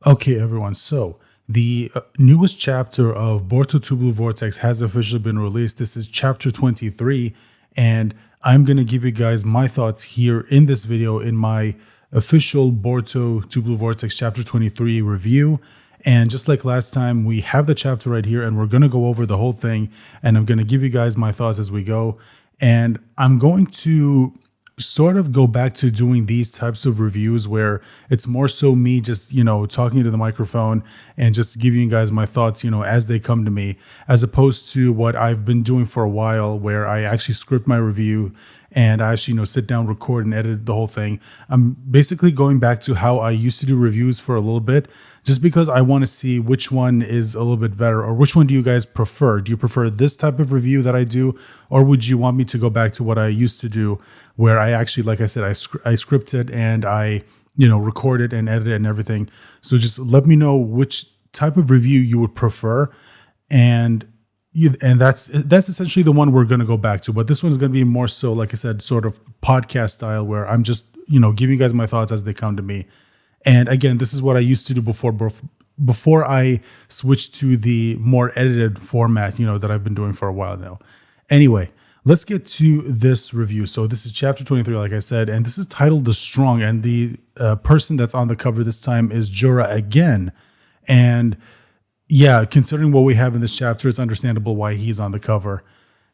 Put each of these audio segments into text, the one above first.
Okay, everyone. So the newest chapter of Boruto 2 Blue Vortex has officially been released. This is chapter 23, and I'm going to give you guys my thoughts here in this video in my official Boruto 2 Blue Vortex chapter 23 review. And just like last time, we have the chapter right here, and we're going to go over the whole thing, and I'm going to give you guys my thoughts as we go. And I'm going to sort of go back to doing these types of reviews where it's more so me just, talking to the microphone and just giving you guys my thoughts, as they come to me, as opposed to what I've been doing for a while where I actually script my review and I actually, sit down, record and edit the whole thing. I'm basically going back to how I used to do reviews for a little bit, just because I want to see which one is a little bit better, or which one do you guys prefer? Do you prefer this type of review that I do, or would you want me to go back to what I used to do, where I actually, like I said, I scripted and I, recorded and edited and everything. So just let me know which type of review you would prefer, and that's essentially the one we're going to go back to. But this one is going to be more so, like I said, sort of podcast style, where I'm just giving you guys my thoughts as they come to me. And again, this is what I used to do before I switched to the more edited format, that I've been doing for a while now. Anyway, let's get to this review. So this is chapter 23, like I said, and this is titled The Strong. And the person that's on the cover this time is Jura again. And yeah, considering what we have in this chapter, it's understandable why he's on the cover.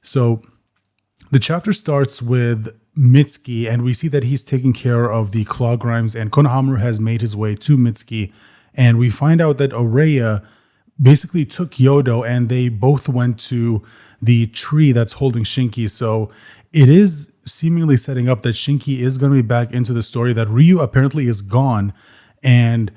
So the chapter starts with Mitsuki, and we see that he's taking care of the claw grimes, and Konohamaru has made his way to Mitsuki. And we find out that Oreya basically took Yodo, and they both went to the tree that's holding Shinki. So it is seemingly setting up that Shinki is going to be back into the story, that Ryu apparently is gone, and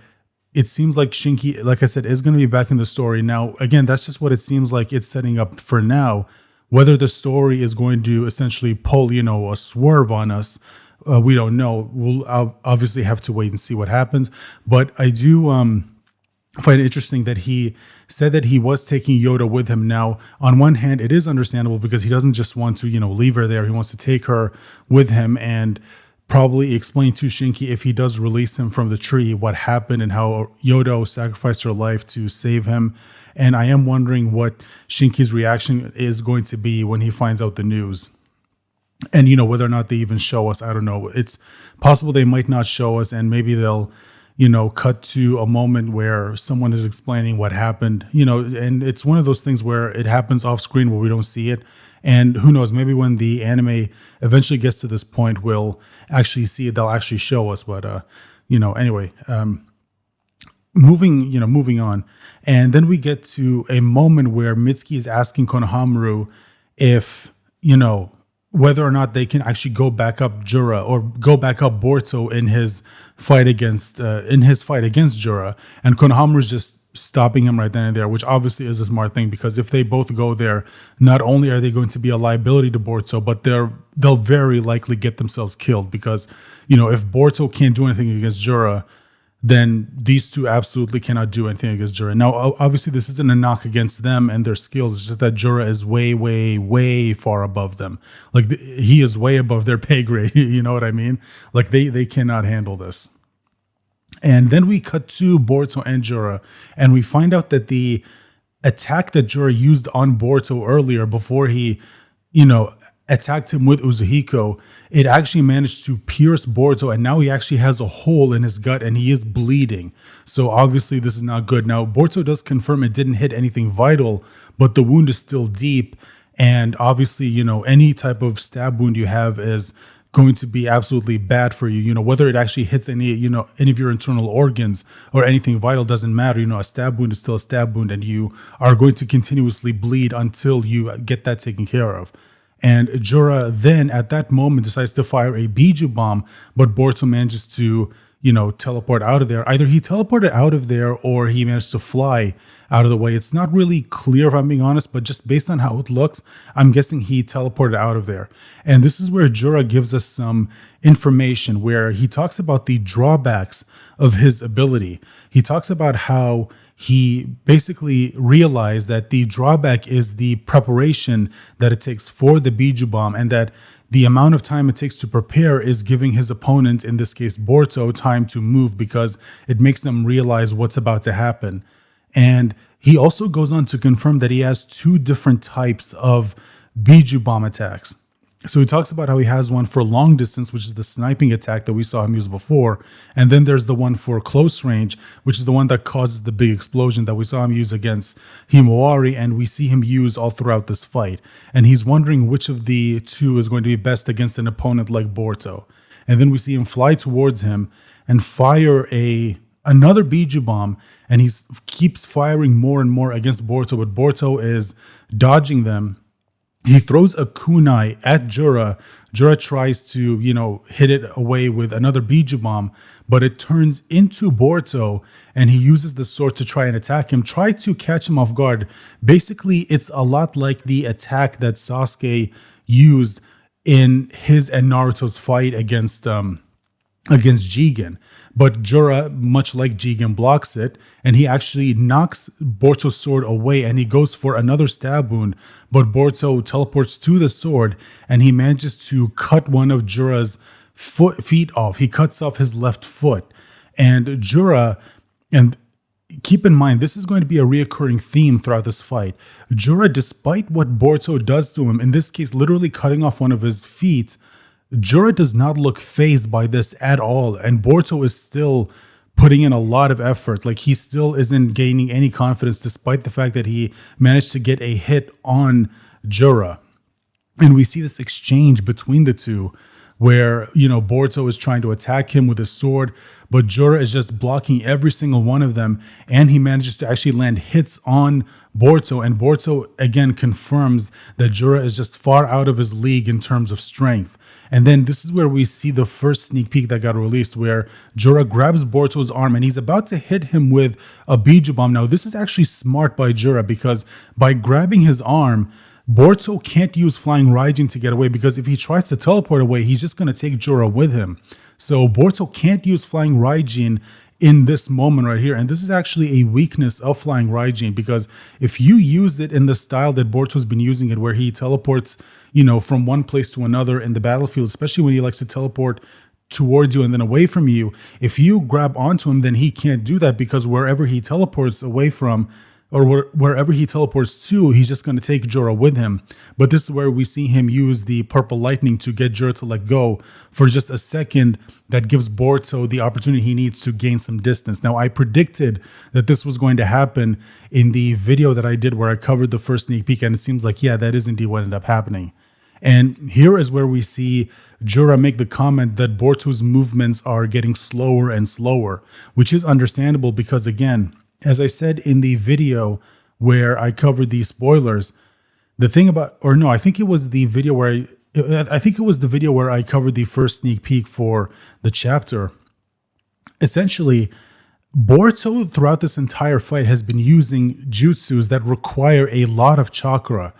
it seems like Shinki, like I said, is going to be back in the story. Now, again, that's just what it seems like it's setting up for now. Whether the story is going to essentially pull, a swerve on us, we don't know. We'll obviously have to wait and see what happens. But I do find it interesting that he said that he was taking Yoda with him. Now, on one hand, it is understandable because he doesn't just want to, leave her there. He wants to take her with him and probably explain to Shinki, if he does release him from the tree, what happened and how Yodo sacrificed her life to save him. And I am wondering what Shinki's reaction is going to be when he finds out the news. And, whether or not they even show us, I don't know. It's possible they might not show us, and maybe they'll, cut to a moment where someone is explaining what happened, and it's one of those things where it happens off screen where we don't see it. And who knows, maybe when the anime eventually gets to this point, we'll actually see it. They'll actually show us. But, anyway, moving on. And then we get to a moment where Mitsuki is asking Konohamaru if, whether or not they can actually go back up Jura or go back up Boruto in his fight against Jura. And Konohamaru's just stopping him right then and there, which obviously is a smart thing, because if they both go there, not only are they going to be a liability to Boruto, but they'll very likely get themselves killed, because if Boruto can't do anything against Jura, then these two absolutely cannot do anything against Jura. Now, obviously, this isn't a knock against them and their skills. It's just that Jura is way, way, way far above them. Like, he is way above their pay grade. You know what I mean? Like, they cannot handle this. And then we cut to Boruto and Jura, and we find out that the attack that Jura used on Boruto earlier, before he, attacked him with Uzuhiko, it actually managed to pierce Boruto, and now he actually has a hole in his gut and he is bleeding. So obviously this is not good. Now, Boruto does confirm it didn't hit anything vital, but the wound is still deep. And obviously, any type of stab wound you have is going to be absolutely bad for you. Whether it actually hits any of your internal organs or anything vital doesn't matter. A stab wound is still a stab wound, and you are going to continuously bleed until you get that taken care of. And Jura then, at that moment, decides to fire a Biju bomb, but Boruto manages to, teleport out of there. Either he teleported out of there or he managed to fly out of the way. It's not really clear, if I'm being honest, but just based on how it looks, I'm guessing he teleported out of there. And this is where Jura gives us some information, where he talks about the drawbacks of his ability. He talks about how he basically realized that the drawback is the preparation that it takes for the Biju bomb, and that the amount of time it takes to prepare is giving his opponent, in this case Boruto, time to move because it makes them realize what's about to happen. And he also goes on to confirm that he has two different types of Biju bomb attacks. So he talks about how he has one for long distance, which is the sniping attack that we saw him use before. And then there's the one for close range, which is the one that causes the big explosion that we saw him use against Himawari, and we see him use all throughout this fight. And he's wondering which of the two is going to be best against an opponent like Boruto. And then we see him fly towards him and fire another Biju bomb, and he keeps firing more and more against Boruto, but Boruto is dodging them. He throws a kunai at Jura. Jura tries to, hit it away with another Biju bomb, but it turns into Boruto, and he uses the sword to try and attack him, try to catch him off guard. Basically, it's a lot like the attack that Sasuke used in his and Naruto's fight against Jigen. But Jura, much like Jigen, blocks it, and he actually knocks Boruto's sword away, and he goes for another stab wound, but Boruto teleports to the sword, and he manages to cut one of Jura's feet off. He cuts off his left foot. And Jura, and keep in mind, this is going to be a reoccurring theme throughout this fight. Jura, despite what Boruto does to him, in this case, literally cutting off one of his feet, Jura does not look fazed by this at all, and Boruto is still putting in a lot of effort. Like, he still isn't gaining any confidence despite the fact that he managed to get a hit on Jura. And we see this exchange between the two where, Boruto is trying to attack him with his sword, but Jura is just blocking every single one of them, and he manages to actually land hits on Boruto, and Boruto again confirms that Jura is just far out of his league in terms of strength. And then this is where we see the first sneak peek that got released, where Jura grabs Boruto's arm and he's about to hit him with a Biju bomb. Now, this is actually smart by Jura, because by grabbing his arm, Boruto can't use Flying Raijin to get away, because if he tries to teleport away, he's just going to take Jura with him. So Boruto can't use Flying Raijin in this moment right here. And this is actually a weakness of Flying Raijin, because if you use it in the style that Boruto's been using it, where he teleports, from one place to another in the battlefield, especially when he likes to teleport towards you and then away from you, if you grab onto him, then he can't do that, because wherever he teleports away from, or wherever he teleports to, he's just going to take Jura with him. But this is where we see him use the purple lightning to get Jura to let go for just a second. That gives Boruto the opportunity he needs to gain some distance. Now, I predicted that this was going to happen in the video that I did where I covered the first sneak peek, and it seems like, yeah, that is indeed what ended up happening. And here is where we see Jura make the comment that Boruto's movements are getting slower and slower, which is understandable because, again, as I said in the video where I covered the spoilers, the thing about, or no, I think it was the video where I covered the first sneak peek for the chapter. Essentially, Boruto throughout this entire fight has been using jutsus that require a lot of chakra.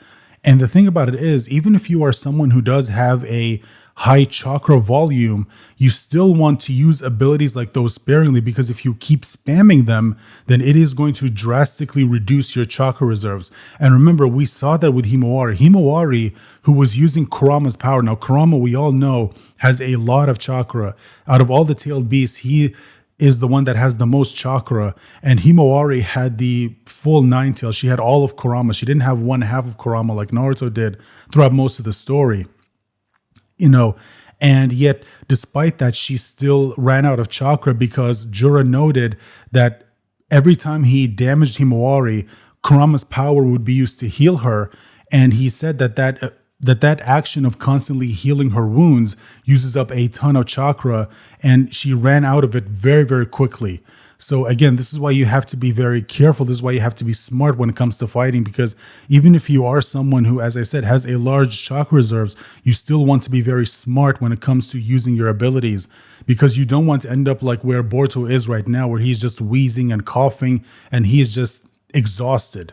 And the thing about it is, even if you are someone who does have a high chakra volume, you still want to use abilities like those sparingly, because if you keep spamming them, then it is going to drastically reduce your chakra reserves. And remember, we saw that with Himawari. Himawari, who was using Kurama's power. Now, Kurama, we all know, has a lot of chakra. Out of all the tailed beasts, he is the one that has the most chakra, and Himawari had the full nine tails. She had all of Kurama. She didn't have one half of Kurama like Naruto did throughout most of the story. And yet, despite that, she still ran out of chakra, because Jura noted that every time he damaged Himawari, Kurama's power would be used to heal her. And he said that action of constantly healing her wounds uses up a ton of chakra, and she ran out of it very, very quickly. So again, this is why you have to be very careful. This is why you have to be smart when it comes to fighting, because even if you are someone who, as I said, has a large chakra reserves, you still want to be very smart when it comes to using your abilities, because you don't want to end up like where Boruto is right now, where he's just wheezing and coughing and he is just exhausted.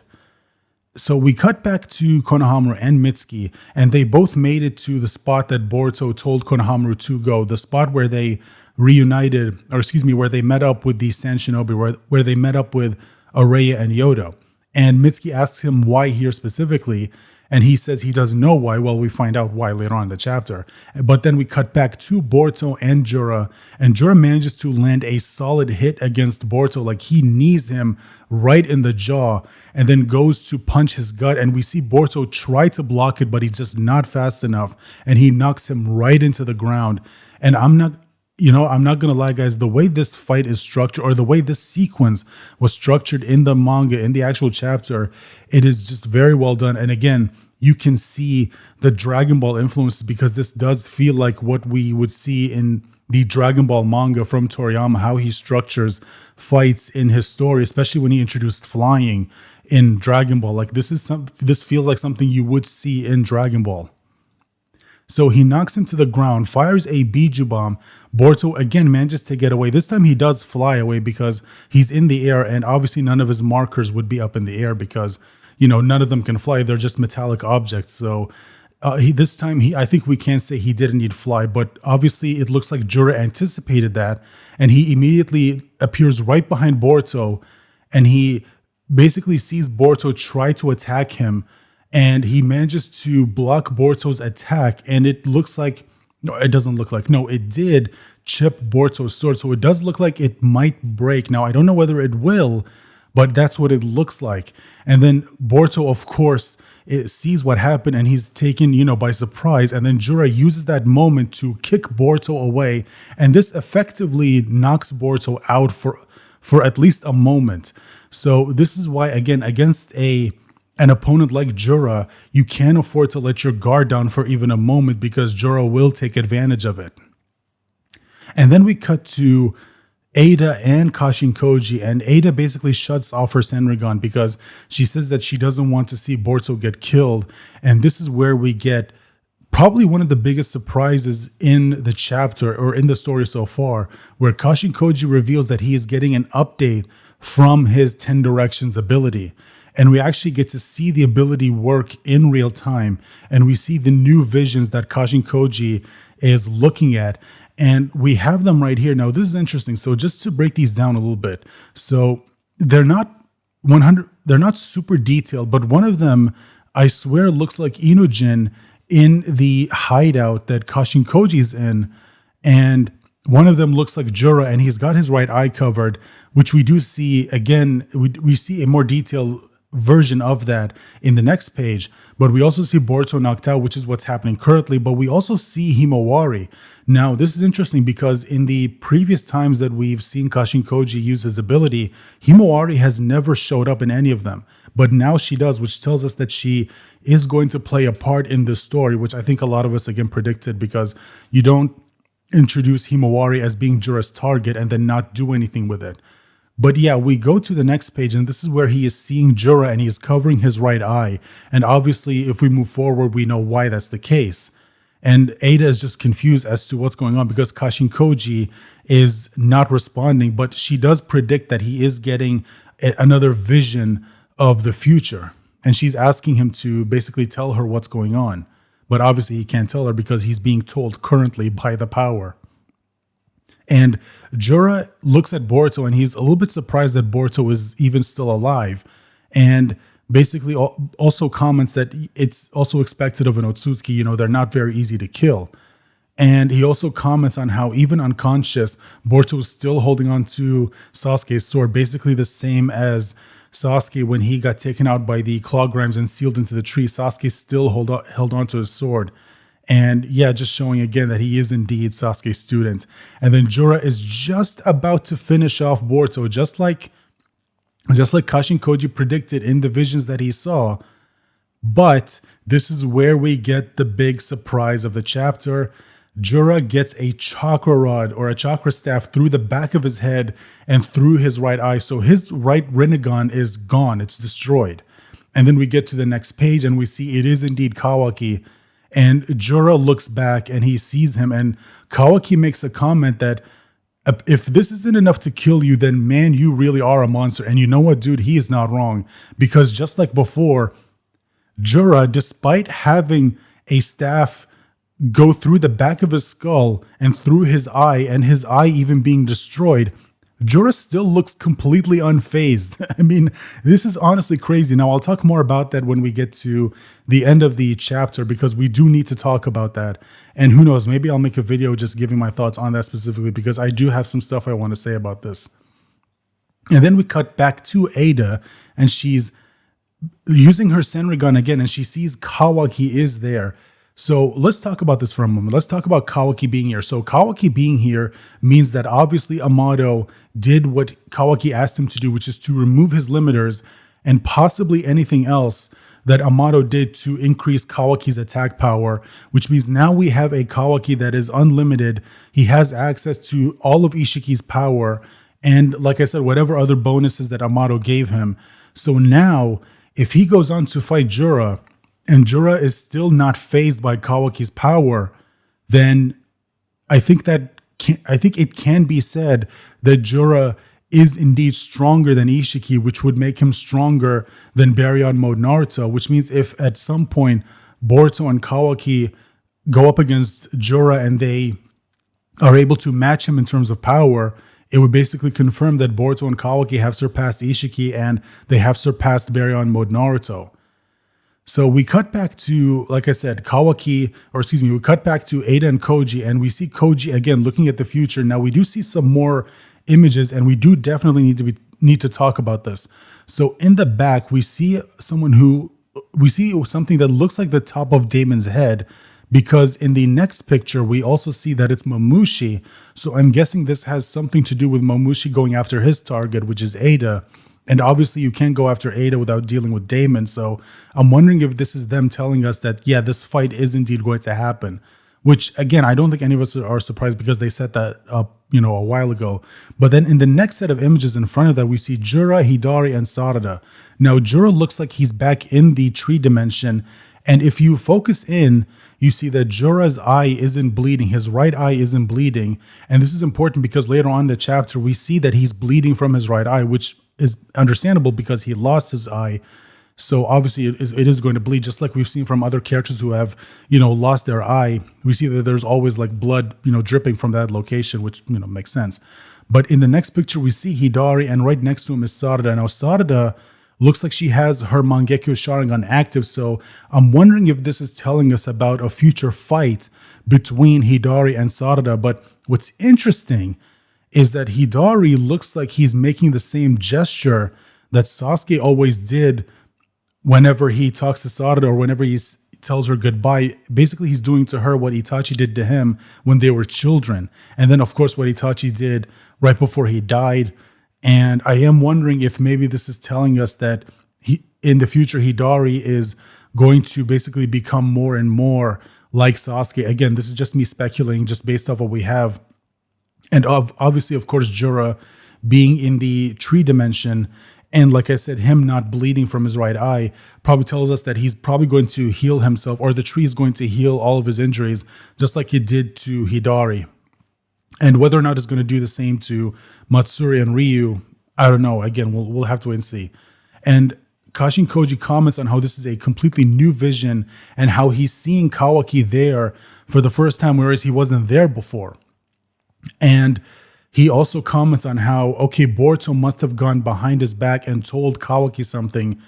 So we cut back to Konohamaru and Mitsuki, and they both made it to the spot that Boruto told Konohamaru to go, the spot where they reunited, where they met up with the San Shinobi, where they met up with Araya and Yoda. And Mitsuki asks him why here specifically, And he says he doesn't know why. Well, we find out why later on in the chapter. But then we cut back to Boruto and Jura. And Jura manages to land a solid hit against Boruto. Like he knees him right in the jaw and then goes to punch his gut. And we see Boruto try to block it, but he's just not fast enough. And he knocks him right into the ground. And I'm not going to lie, guys, the way this fight is structured, or the way this sequence was structured in the manga, in the actual chapter, it is just very well done. And again, you can see the Dragon Ball influences, because this does feel like what we would see in the Dragon Ball manga from Toriyama, how he structures fights in his story, especially when he introduced flying in Dragon Ball. Like this feels like something you would see in Dragon Ball. So he knocks him to the ground, fires a Biju bomb. Boruto again manages to get away. This time he does fly away because he's in the air, and obviously none of his markers would be up in the air because, none of them can fly. They're just metallic objects. So this time I think we can't say he didn't need fly, but obviously it looks like Jura anticipated that, and he immediately appears right behind Boruto, and he basically sees Boruto try to attack him. And he manages to block Boruto's attack, and it looks like, no, it doesn't look like, no, it did chip Boruto's sword. So it does look like it might break. Now, I don't know whether it will, but that's what it looks like. And then Boruto, of course, sees what happened, and he's taken, by surprise. And then Jura uses that moment to kick Boruto away. And this effectively knocks Boruto out for at least a moment. So this is why, again, against an opponent like Jura, you can't afford to let your guard down for even a moment, because Jura will take advantage of it. And then we cut to Ada and Kashin Koji, and Ada basically shuts off her Senrigan because she says that she doesn't want to see Boruto get killed. And this is where we get probably one of the biggest surprises in the chapter, or in the story so far, where Kashin Koji reveals that he is getting an update from his 10 Directions ability. And we actually get to see the ability work in real time. And we see the new visions that Kashin Koji is looking at. And we have them right here. Now, this is interesting. So just to break these down a little bit. So they're not super detailed, but one of them, I swear, looks like Inojin in the hideout that Kashin Koji is in. And one of them looks like Jura, and he's got his right eye covered, which we do see, again, we see a more detailed version of that in the next page. But we also see Boruto knocked out, which is what's happening currently. But we also see Himawari. Now, this is interesting because in the previous times that we've seen Kashin Koji use his ability, Himawari has never showed up in any of them. But now she does, which tells us that she is going to play a part in this story, which I think a lot of us, again, predicted, because you don't introduce Himawari as being Jura's target and then not do anything with it. But yeah, we go to the next page, and this is where he is seeing Jura, and he's covering his right eye. And obviously, if we move forward, we know why that's the case. And Ada is just confused as to what's going on, because Kashin Koji is not responding, but she does predict that he is getting another vision of the future. And she's asking him to basically tell her what's going on. But obviously, he can't tell her because he's being told currently by the power. And Jura looks at Boruto, and he's a little bit surprised that Boruto is even still alive, and basically also comments that it's also expected of an Otsutsuki, they're not very easy to kill. And he also comments on how even unconscious, Boruto is still holding on to Sasuke's sword, basically the same as Sasuke when he got taken out by the Clawgrams and sealed into the tree. Sasuke still held on to his sword. And yeah, just showing again that he is indeed Sasuke's student. And then Jura is just about to finish off Boruto, just like Kashin Koji predicted in the visions that he saw. But this is where we get the big surprise of the chapter. Jura gets a chakra rod, or a chakra staff, through the back of his head and through his right eye. So his right Rinnegan is gone. It's destroyed. And then we get to the next page, and we see it is indeed Kawaki. And Jura looks back, and he sees him, and Kawaki makes a comment that if this isn't enough to kill you, then man, you really are a monster. And you know what, dude? He is not wrong, because just like before, Jura, despite having a staff go through the back of his skull and through his eye, and his eye even being destroyed, Jura still looks completely unfazed. I mean, this is honestly crazy. Now, I'll talk more about that when we get to the end of the chapter, because we do need to talk about that. And who knows, maybe I'll make a video just giving my thoughts on that specifically, because I do have some stuff I want to say about this. And then we cut back to Ada, and she's using her Senrigan again, and she sees Kawaki is there. So let's talk about this for a moment. Let's talk about Kawaki being here. So Kawaki being here means that obviously Amado did what Kawaki asked him to do, which is to remove his limiters and possibly anything else that Amado did to increase Kawaki's attack power, which means now we have a Kawaki that is unlimited. He has access to all of Ishiki's power and, like I said, whatever other bonuses that Amado gave him. So now, if he goes on to fight Jura, and Jura is still not fazed by Kawaki's power, then I think it can be said that Jura is indeed stronger than Ishiki, which would make him stronger than Baryon Mode Naruto, which means if at some point Boruto and Kawaki go up against Jura and they are able to match him in terms of power, it would basically confirm that Boruto and Kawaki have surpassed Ishiki and they have surpassed Baryon Mode Naruto. So we cut back to, like I said, we cut back to Ada and Koji, and we see Koji again looking at the future. Now we do see some more images, and we do definitely need to talk about this. So in the back, we see something that looks like the top of Damon's head, because in the next picture, we also see that it's Momushi. So I'm guessing this has something to do with Momushi going after his target, which is Ada. And obviously you can't go after Ada without dealing with Damon. So I'm wondering if this is them telling us that, yeah, this fight is indeed going to happen. Which, again, I don't think any of us are surprised because they set that up, a while ago. But then in the next set of images in front of that, we see Jura, Hidari, and Sarada. Now, Jura looks like he's back in the tree dimension. And if you focus in, you see that Jura's eye isn't bleeding. His right eye isn't bleeding. And this is important because later on in the chapter, we see that he's bleeding from his right eye, which is understandable because he lost his eye. So obviously it is going to bleed, just like we've seen from other characters who have, lost their eye. We see that there's always like blood, dripping from that location, which, makes sense. But in the next picture, we see Hidari, and right next to him is Sarada. Now, Sarada looks like she has her Mangekyo Sharingan active. So I'm wondering if this is telling us about a future fight between Hidari and Sarada. But what's interesting is that Hidari looks like he's making the same gesture that Sasuke always did whenever he talks to Sarada or whenever he tells her goodbye. Basically, he's doing to her what Itachi did to him when they were children. And then, of course, what Itachi did right before he died. And I am wondering if maybe this is telling us that in the future, Hidari is going to basically become more and more like Sasuke. Again, this is just me speculating just based off what we have. And obviously, of course, Jura being in the tree dimension, and like I said, him not bleeding from his right eye probably tells us that he's probably going to heal himself, or the tree is going to heal all of his injuries, just like it did to Hidari. And whether or not it's going to do the same to Matsuri and Ryu, I don't know. Again, we'll have to wait and see. And Kashin Koji comments on how this is a completely new vision and how he's seeing Kawaki there for the first time, whereas he wasn't there before. And he also comments on how, okay, Boruto must have gone behind his back and told Kawaki something.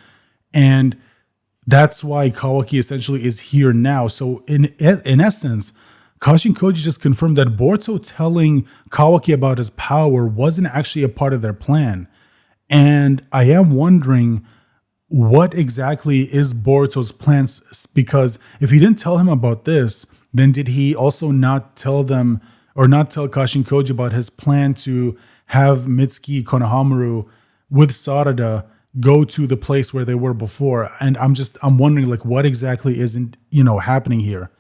And that's why Kawaki essentially is here now. So in essence, Kashin Koji just confirmed that Boruto telling Kawaki about his power wasn't actually a part of their plan. And I am wondering what exactly is Boruto's plans, because if he didn't tell him about this, then did he also not tell them or not tell Kashin Koji about his plan to have Mitsuki Konohamaru with Sarada go to the place where they were before? And I'm wondering like what exactly isn't, happening here.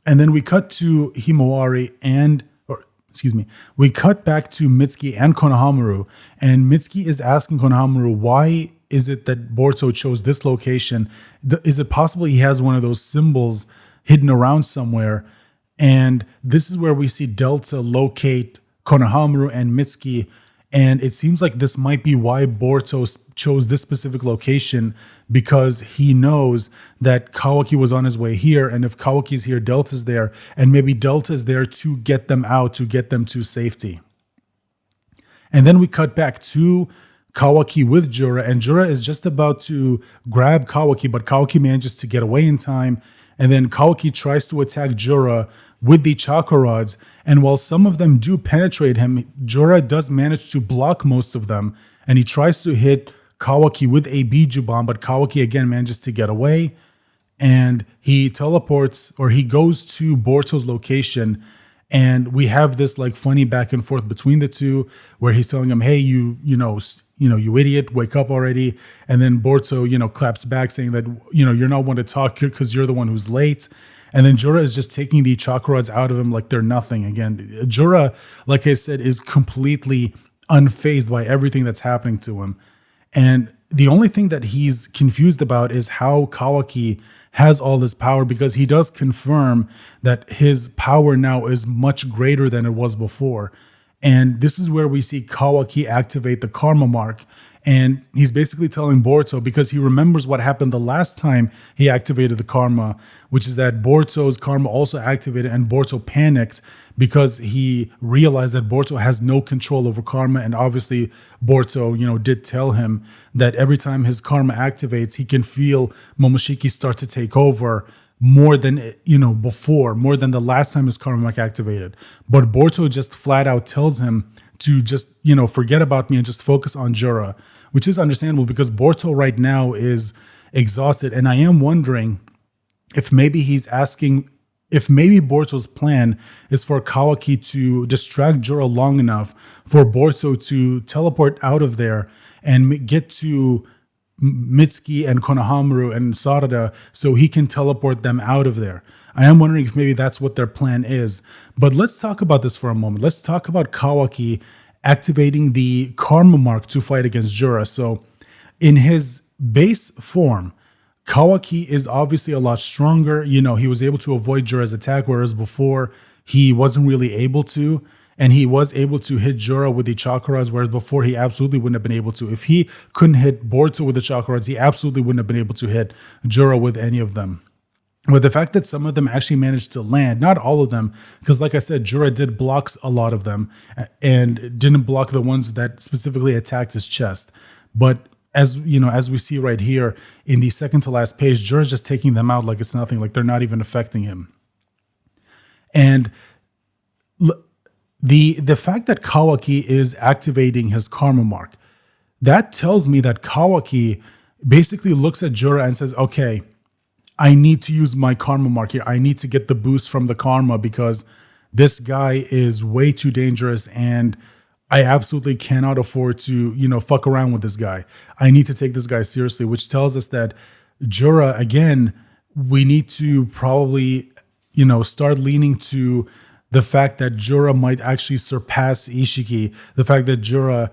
And then we cut to Himawari we cut back to Mitsuki and Konohamaru, and Mitsuki is asking Konohamaru, why is it that Boruto chose this location? Is it possible he has one of those symbols hidden around somewhere? And this is where we see Delta locate Konohamaru and Mitsuki. And it seems like this might be why Boruto chose this specific location, because he knows that Kawaki was on his way here. And if Kawaki's here, Delta's there. And maybe Delta's there to get them out, to get them to safety. And then we cut back to Kawaki with Jura, and Jura is just about to grab Kawaki, but Kawaki manages to get away in time. And then Kawaki tries to attack Jura with the chakra rods. And while some of them do penetrate him, Jura does manage to block most of them. And he tries to hit Kawaki with a Biju bomb, but Kawaki again manages to get away. And he teleports, or he goes to Boruto's location. And we have this like funny back and forth between the two, where he's telling him, "Hey, you idiot, wake up already." And then Boruto, claps back saying that, you're not one to talk because you're the one who's late. And then Jura is just taking the chakra rods out of him like they're nothing. Again, Jura, like I said, is completely unfazed by everything that's happening to him. And the only thing that he's confused about is how Kawaki has all this power, because he does confirm that his power now is much greater than it was before. And this is where we see Kawaki activate the karma mark. And he's basically telling Boruto, because he remembers what happened the last time he activated the karma, which is that Boruto's karma also activated, and Boruto panicked because he realized that Boruto has no control over karma. And obviously Boruto, did tell him that every time his karma activates, he can feel Momoshiki start to take over more than, before, more than the last time his karma mark activated. But Boruto just flat out tells him to just, forget about me and just focus on Jura, which is understandable because Boruto right now is exhausted. And I am wondering if maybe Boruto's plan is for Kawaki to distract Jura long enough for Boruto to teleport out of there and get to Mitsuki and Konohamaru and Sarada so he can teleport them out of there. I am wondering if maybe that's what their plan is. But let's talk about this for a moment. Let's talk about Kawaki activating the karma mark to fight against Jura. So in his base form, Kawaki is obviously a lot stronger. He was able to avoid Jura's attack, whereas before he wasn't really able to. And he was able to hit Jura with the chakras, whereas before he absolutely wouldn't have been able to. If he couldn't hit Boruto with the chakras, he absolutely wouldn't have been able to hit Jura with any of them. But the fact that some of them actually managed to land, not all of them, because like I said, Jura did block a lot of them and didn't block the ones that specifically attacked his chest. But as we see right here in the second to last page, Jura's just taking them out like it's nothing, like they're not even affecting him. And the fact that Kawaki is activating his karma mark, that tells me that Kawaki basically looks at Jura and says, okay, I need to use my karma mark here. I need to get the boost from the karma because this guy is way too dangerous and I absolutely cannot afford to, fuck around with this guy. I need to take this guy seriously, which tells us that Jura, again, we need to probably, start leaning to the fact that Jura might actually surpass Ishiki, the fact that Jura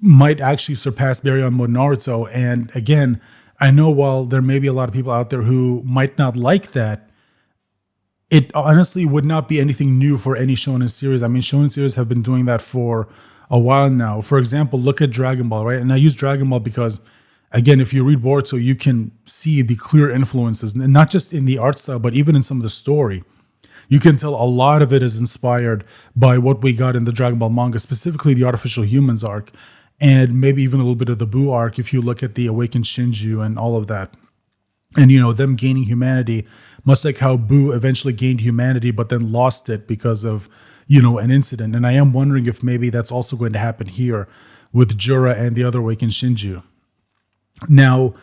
might actually surpass Baryon Mode Naruto. And again, I know while there may be a lot of people out there who might not like that, it honestly would not be anything new for any shonen series. I mean, shonen series have been doing that for a while now. For example, look at Dragon Ball, right? And I use Dragon Ball because, again, if you read Boruto, you can see the clear influences, not just in the art style, but even in some of the story. You can tell a lot of it is inspired by what we got in the Dragon Ball manga, specifically the Artificial Humans arc, and maybe even a little bit of the Buu arc if you look at the Awakened Shinju and all of that. And, them gaining humanity, much like how Buu eventually gained humanity but then lost it because of, an incident. And I am wondering if maybe that's also going to happen here with Jura and the other Awakened Shinju. Now,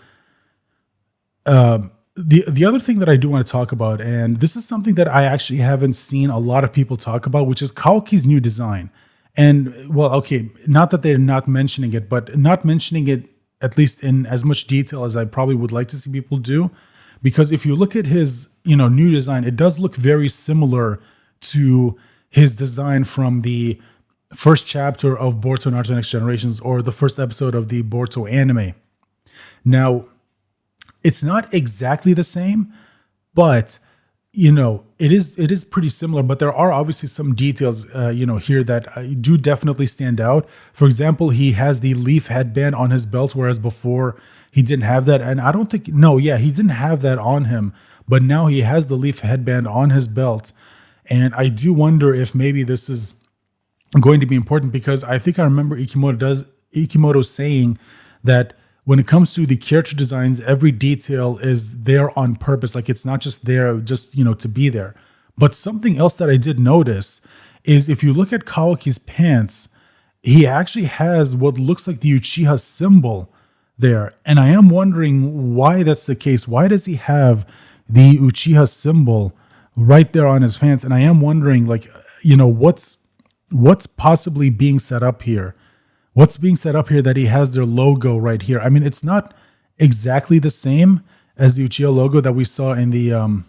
the other thing that I do want to talk about, and this is something that I actually haven't seen a lot of people talk about, which is Kawaki's new design. And, well, okay, not that they're not mentioning it, but not mentioning it at least in as much detail as I probably would like to see people do. Because if you look at his, new design, it does look very similar to his design from the first chapter of Boruto Naruto Next Generations, or the first episode of the Boruto anime. Now, it's not exactly the same, but it is pretty similar, but there are obviously some details, here that do definitely stand out. For example, he has the leaf headband on his belt, whereas before he didn't have that. And I don't think, he didn't have that on him, but now he has the leaf headband on his belt. And I do wonder if maybe this is going to be important, because I think I remember Ikimoto saying that when it comes to the character designs, every detail is there on purpose. Like, it's not just there just, to be there. But something else that I did notice is, if you look at Kawaki's pants, he actually has what looks like the Uchiha symbol there. And I am wondering why that's the case. Why does he have the Uchiha symbol right there on his pants? And I am wondering, like, what's possibly being set up here? What's being set up here that he has their logo right here? I mean, it's not exactly the same as the Uchiha logo that we saw in the in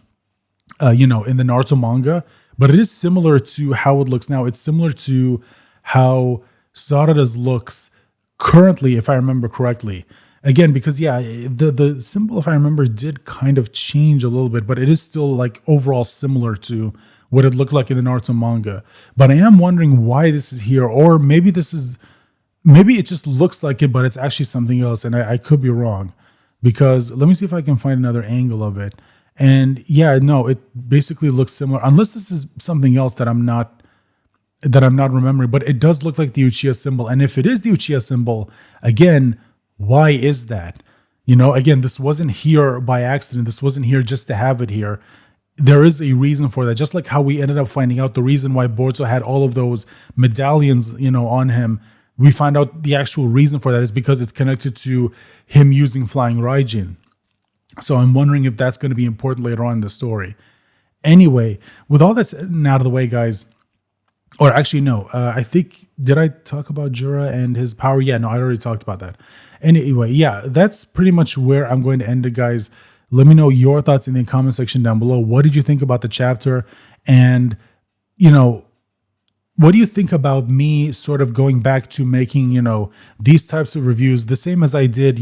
the Naruto manga, but it is similar to how it looks now. It's similar to how Sarada's looks currently, if I remember correctly. Again, because the symbol, if I remember, did kind of change a little bit, but it is still like overall similar to what it looked like in the Naruto manga. But I am wondering why this is here, or maybe it just looks like it, but it's actually something else, and I could be wrong. Because let me see if I can find another angle of it. And no, it basically looks similar, unless this is something else that I'm not remembering. But it does look like the Uchiha symbol, and if it is the Uchiha symbol, again, why is that? Again, this wasn't here by accident. This wasn't here just to have it here. There is a reason for that. Just like how we ended up finding out the reason why Boruto had all of those medallions, on him. We find out the actual reason for that is because it's connected to him using Flying Raijin. So I'm wondering if that's going to be important later on in the story. Anyway, with all that out of the way, guys, or actually, no, I think, did I talk about Jura and his power? Yeah, no, I already talked about that. Anyway, that's pretty much where I'm going to end it, guys. Let me know your thoughts in the comment section down below. What did you think about the chapter? And, what do you think about me sort of going back to making, these types of reviews the same as I did,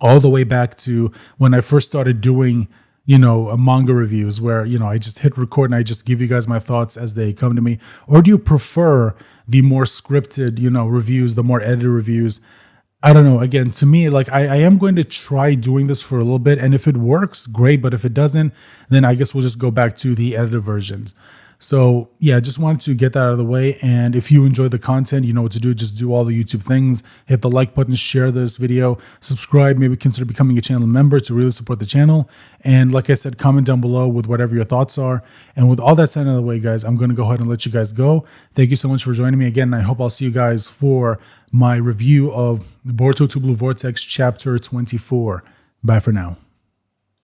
all the way back to when I first started doing, manga reviews, where, I just hit record and I just give you guys my thoughts as they come to me? Or do you prefer the more scripted, reviews, the more edited reviews? I don't know. Again, to me, like, I am going to try doing this for a little bit, and if it works, great. But if it doesn't, then I guess we'll just go back to the edited versions. So just wanted to get that out of the way. And if you enjoyed the content, you know what to do. Just do all the YouTube things. Hit the like button, share this video, subscribe, maybe consider becoming a channel member to really support the channel. And like I said, comment down below with whatever your thoughts are. And with all that said out of the way, guys, I'm going to go ahead and let you guys go. Thank you so much for joining me again. And I hope I'll see you guys for my review of Boruto 2 Blue Vortex chapter 24. Bye for now.